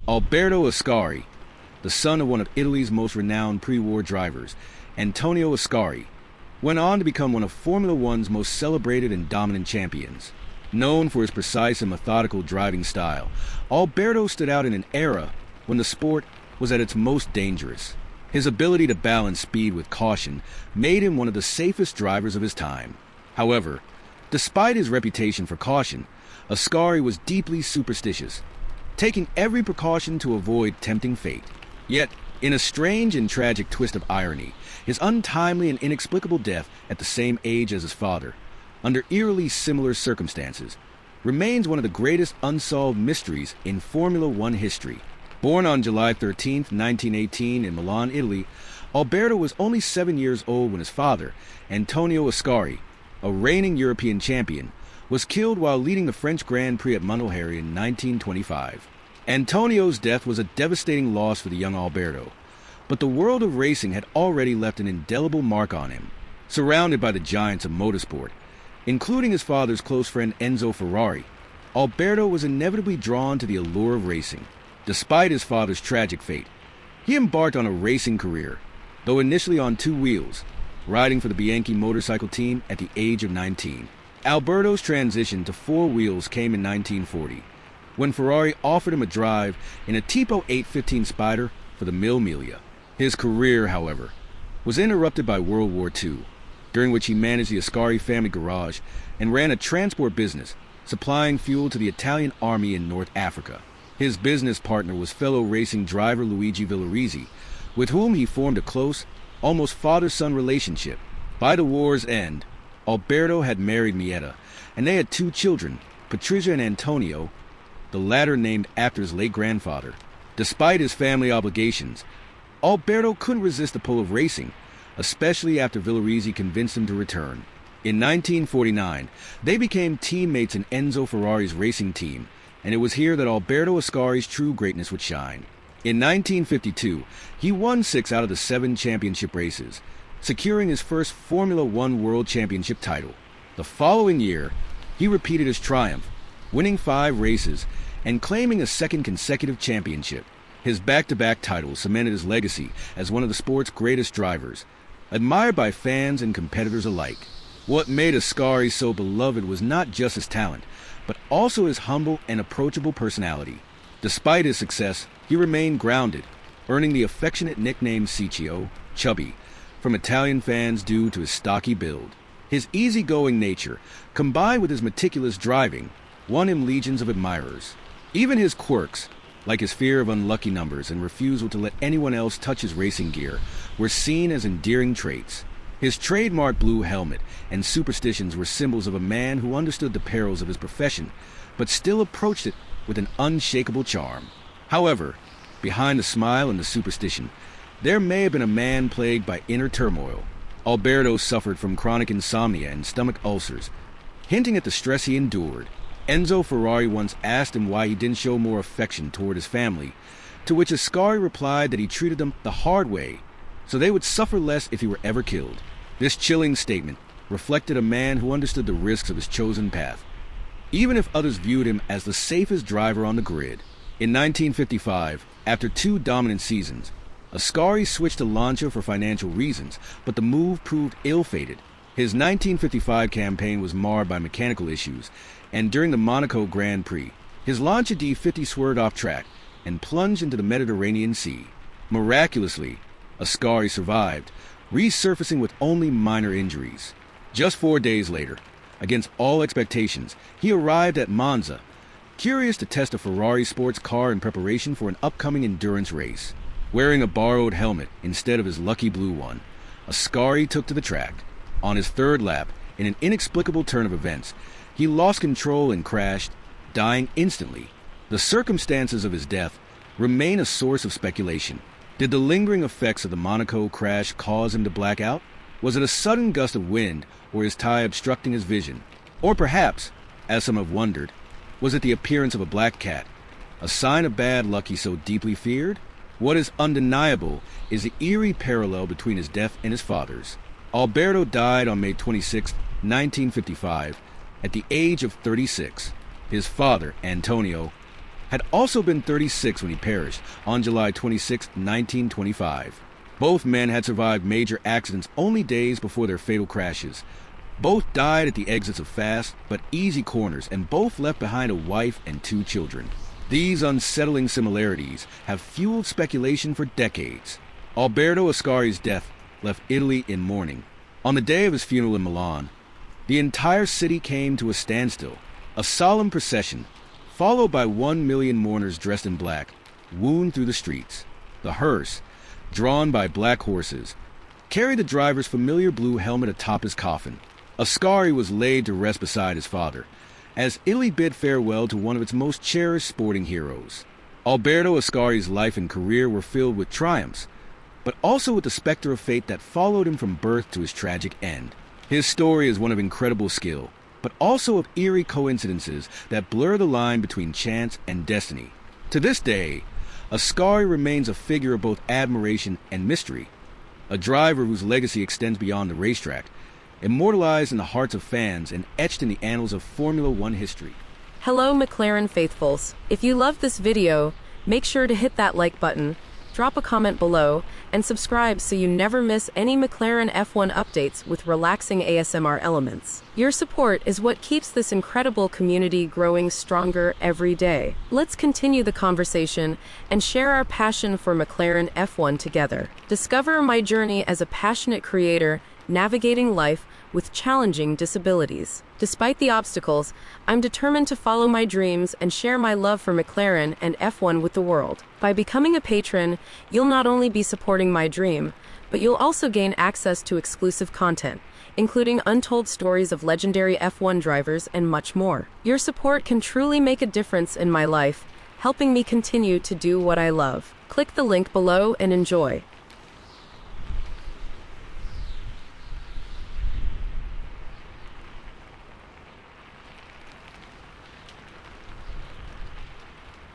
Alberto Ascari, the son of one of Italy's most renowned pre-war drivers, Antonio Ascari, went on to become one of Formula One's most celebrated and dominant champions. Known for his precise and methodical driving style, Alberto stood out in an era when the sport was at its most dangerous. His ability to balance speed with caution made him one of the safest drivers of his time. However, despite his reputation for caution, Ascari was deeply superstitious, taking every precaution to avoid tempting fate. Yet, in a strange and tragic twist of irony, his untimely and inexplicable death at the same age as his father, under eerily similar circumstances, remains one of the greatest unsolved mysteries in Formula One history. Born on July 13, 1918 in Milan, Italy, Alberto was only 7 years old when his father, Antonio Ascari, a reigning European champion, was killed while leading the French Grand Prix at Montpellier in 1925. Antonio's death was a devastating loss for the young Alberto, but the world of racing had already left an indelible mark on him. Surrounded by the giants of motorsport, including his father's close friend Enzo Ferrari, Alberto was inevitably drawn to the allure of racing. Despite his father's tragic fate, he embarked on a racing career, though initially on two wheels, riding for the Bianchi motorcycle team at the age of 19. Alberto's transition to four wheels came in 1940, when Ferrari offered him a drive in a Tipo 815 Spider for the Mille Miglia. His career, however, was interrupted by World War II, during which he managed the Ascari family garage and ran a transport business, supplying fuel to the Italian army in North Africa. His business partner was fellow racing driver Luigi Villoresi, with whom he formed a close, almost father-son relationship. By the war's end, Alberto had married Mietta, and they had two children, Patricia and Antonio, the latter named after his late grandfather. Despite his family obligations, Alberto couldn't resist the pull of racing, especially after Villoresi convinced him to return. In 1949, they became teammates in Enzo Ferrari's racing team, and it was here that Alberto Ascari's true greatness would shine. In 1952, he won 6 out of the 7 championship races, securing his first Formula One World Championship title. The following year, he repeated his triumph, winning 5 races and claiming a second consecutive championship. His back-to-back titles cemented his legacy as one of the sport's greatest drivers, admired by fans and competitors alike. What made Ascari so beloved was not just his talent, but also his humble and approachable personality. Despite his success, he remained grounded, earning the affectionate nickname Ciccio, Chubby, from Italian fans due to his stocky build. His easygoing nature, combined with his meticulous driving, won him legions of admirers. Even his quirks, like his fear of unlucky numbers and refusal to let anyone else touch his racing gear, were seen as endearing traits. His trademark blue helmet and superstitions were symbols of a man who understood the perils of his profession, but still approached it with an unshakable charm. However, behind the smile and the superstition, there may have been a man plagued by inner turmoil. Alberto suffered from chronic insomnia and stomach ulcers, hinting at the stress he endured. Enzo Ferrari once asked him why he didn't show more affection toward his family, to which Ascari replied that he treated them the hard way, so they would suffer less if he were ever killed. This chilling statement reflected a man who understood the risks of his chosen path, even if others viewed him as the safest driver on the grid. In 1955, after 2 dominant seasons, Ascari switched to Lancia for financial reasons, but the move proved ill-fated. His 1955 campaign was marred by mechanical issues, and during the Monaco Grand Prix, his Lancia D50 swerved off track and plunged into the Mediterranean Sea. Miraculously, Ascari survived, resurfacing with only minor injuries. Just 4 days later, against all expectations, he arrived at Monza, curious to test a Ferrari sports car in preparation for an upcoming endurance race. Wearing a borrowed helmet instead of his lucky blue one, Ascari took to the track. On his 3rd lap, in an inexplicable turn of events, he lost control and crashed, dying instantly. The circumstances of his death remain a source of speculation. Did the lingering effects of the Monaco crash cause him to black out? Was it a sudden gust of wind or his tie obstructing his vision? Or perhaps, as some have wondered, was it the appearance of a black cat, a sign of bad luck he so deeply feared? What is undeniable is the eerie parallel between his death and his father's. Alberto died on May 26, 1955, at the age of 36. His father, Antonio, had also been 36 when he perished on July 26, 1925. Both men had survived major accidents only days before their fatal crashes. Both died at the exits of fast but easy corners, and both left behind a wife and 2 children. These unsettling similarities have fueled speculation for decades. Alberto Ascari's death left Italy in mourning. On the day of his funeral in Milan, the entire city came to a standstill. A solemn procession, followed by 1 million mourners dressed in black, wound through the streets. The hearse, drawn by black horses, carried the driver's familiar blue helmet atop his coffin. Ascari was laid to rest beside his father, as Italy bid farewell to one of its most cherished sporting heroes. Alberto Ascari's life and career were filled with triumphs, but also with the specter of fate that followed him from birth to his tragic end. His story is one of incredible skill, but also of eerie coincidences that blur the line between chance and destiny. To this day, Ascari remains a figure of both admiration and mystery, a driver whose legacy extends beyond the racetrack, immortalized in the hearts of fans and etched in the annals of Formula One history. Hello McLaren faithfuls. If you loved this video, make sure to hit that like button, drop a comment below, and subscribe so you never miss any McLaren F1 updates with relaxing ASMR elements. Your support is what keeps this incredible community growing stronger every day. Let's continue the conversation and share our passion for McLaren F1 together. Discover my journey as a passionate creator navigating life with challenging disabilities. Despite the obstacles, I'm determined to follow my dreams and share my love for McLaren and F1 with the world. By becoming a patron, you'll not only be supporting my dream, but you'll also gain access to exclusive content, including untold stories of legendary F1 drivers and much more. Your support can truly make a difference in my life, helping me continue to do what I love. Click the link below and enjoy.